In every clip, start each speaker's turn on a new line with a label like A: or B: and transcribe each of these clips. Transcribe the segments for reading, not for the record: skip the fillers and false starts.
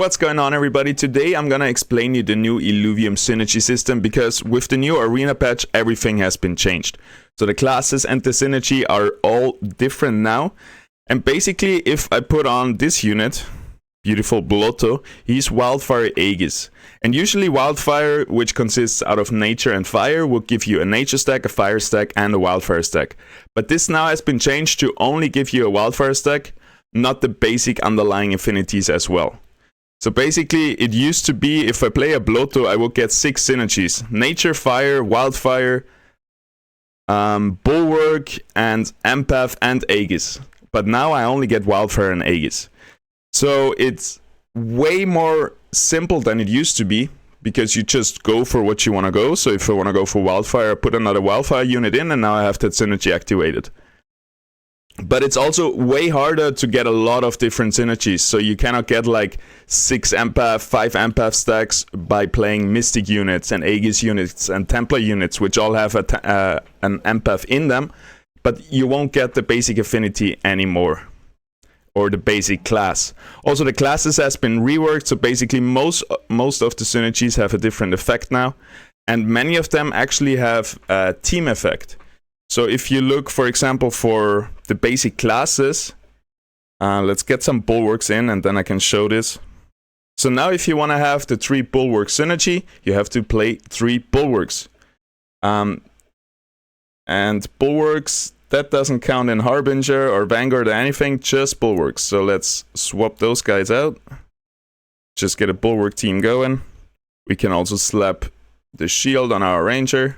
A: What's going on, everybody? Today I'm gonna explain you the new Illuvium Synergy system, because with the new arena patch everything has been changed. So the classes and the synergy are all different now. And basically, if I put on this unit, beautiful Blotto, he's Wildfire Aegis. And usually Wildfire, which consists out of nature and fire, will give you a nature stack, a fire stack, and a wildfire stack. But this now has been changed to only give you a wildfire stack, not the basic underlying affinities as well. So basically, it used to be, if I play a Blotto, I will get 6 synergies. Nature, Fire, Wildfire, Bulwark, and Empath, and Aegis. But now I only get Wildfire and Aegis. So it's way more simple than it used to be, because you just go for what you want to go. So if I want to go for Wildfire, I put another Wildfire unit in, and now I have that synergy activated. But it's also way harder to get a lot of different synergies. So you cannot get like 6 Empath, 5 Empath stacks by playing Mystic units and Aegis units and Templar units, which all have an Empath in them. But you won't get the basic affinity anymore, or the basic class. Also, the classes has been reworked, so basically most of the synergies have a different effect now. And many of them actually have a team effect. So if you look, for example, for the basic classes, let's get some bulwarks in and then I can show this. So now if you want to have the 3 bulwark synergy, you have to play 3 bulwarks. And bulwarks, that doesn't count in Harbinger or Vanguard or anything, just bulwarks. So let's swap those guys out. Just get a bulwark team going. We can also slap the shield on our ranger.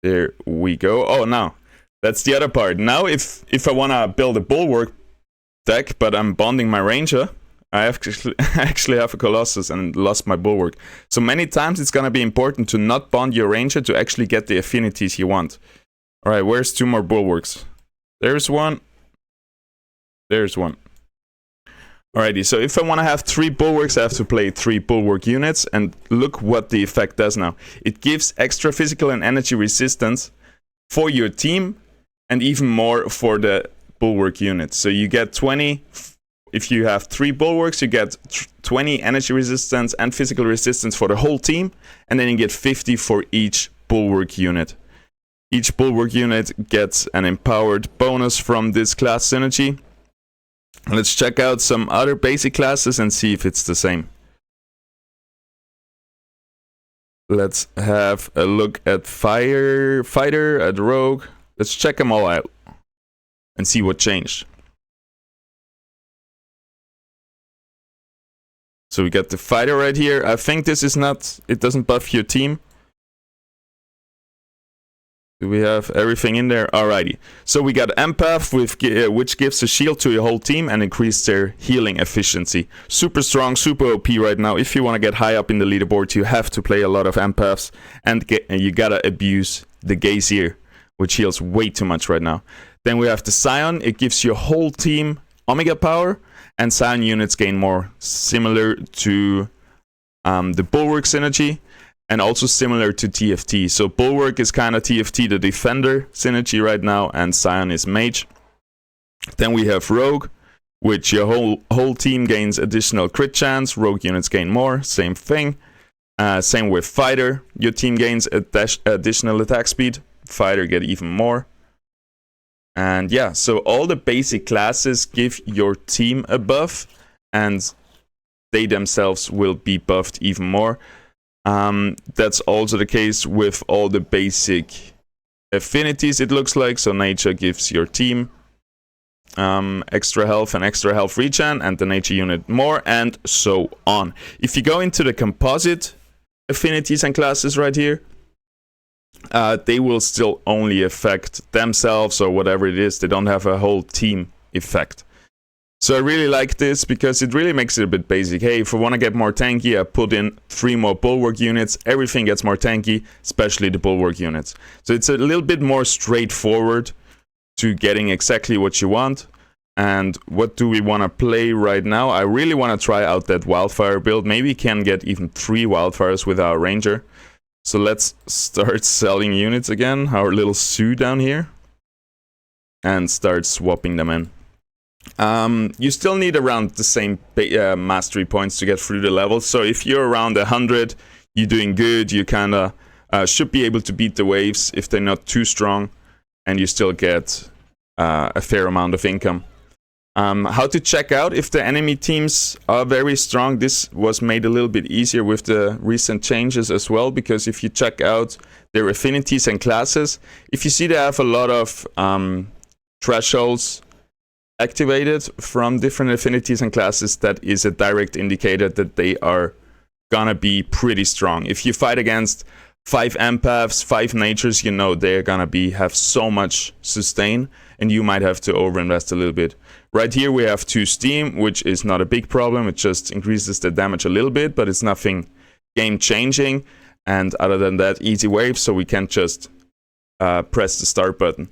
A: There we go. Oh, now, that's the other part. Now, if I want to build a bulwark deck, but I'm bonding my ranger, I actually have a Colossus and lost my bulwark. So many times it's going to be important to not bond your ranger to actually get the affinities you want. Alright, where's 2 more bulwarks? There's one. There's one. Alrighty, so if I want to have 3 bulwarks, I have to play 3 bulwark units, and look what the effect does now. It gives extra physical and energy resistance for your team, and even more for the bulwark units. So you get 20, if you have 3 bulwarks, you get 20 energy resistance and physical resistance for the whole team, and then you get 50 for each bulwark unit. Each bulwark unit gets an empowered bonus from this class synergy. Let's check out some other basic classes and see if it's the same. Let's have a look at Fighter, at Rogue. Let's check them all out and see what changed. So we got the Fighter right here. I think this is not, it doesn't buff your team. Do we have everything in there? Alrighty. So we got Empath, which gives a shield to your whole team and increases their healing efficiency. Super strong, super OP right now. If you want to get high up in the leaderboard, you have to play a lot of Empaths. And you gotta abuse the Gazier, which heals way too much right now. Then we have the Scion. It gives your whole team Omega power. And Scion units gain more. Similar to the Bulwark synergy. And also similar to TFT. So Bulwark is kind of TFT, the Defender synergy right now, and Scion is Mage. Then we have Rogue, which your whole team gains additional crit chance. Rogue units gain more, same thing. Same with Fighter, your team gains additional attack speed. Fighter get even more. And yeah, so all the basic classes give your team a buff, and they themselves will be buffed even more. That's also the case with all the basic affinities, it looks like. So nature gives your team extra health and extra health regen, and the nature unit more, and so on. If you go into the composite affinities and classes right here, they will still only affect themselves or whatever it is. They don't have a whole team effect. So I really like this because it really makes it a bit basic. Hey, if I want to get more tanky, I put in 3 more bulwark units. Everything gets more tanky, especially the bulwark units. So it's a little bit more straightforward to getting exactly what you want. And what do we want to play right now? I really want to try out that wildfire build. Maybe we can get even 3 wildfires with our ranger. So let's start selling units again, our little Sioux down here. And start swapping them in. You still need around the same mastery points to get through the levels. So if you're around 100, you're doing good. You kind of should be able to beat the waves if they're not too strong, and you still get a fair amount of income. How to check out if the enemy teams are very strong. This was made a little bit easier with the recent changes as well, because if you check out their affinities and classes, if you see they have a lot of thresholds activated from different affinities and classes, that is a direct indicator that they are gonna be pretty strong. If you fight against 5 empaths, 5 natures, you know they're gonna have so much sustain, and you might have to overinvest a little bit. Right here we have 2 steam, which is not a big problem. It just increases the damage a little bit, but it's nothing game changing. And other than that, easy wave, so we can just press the start button.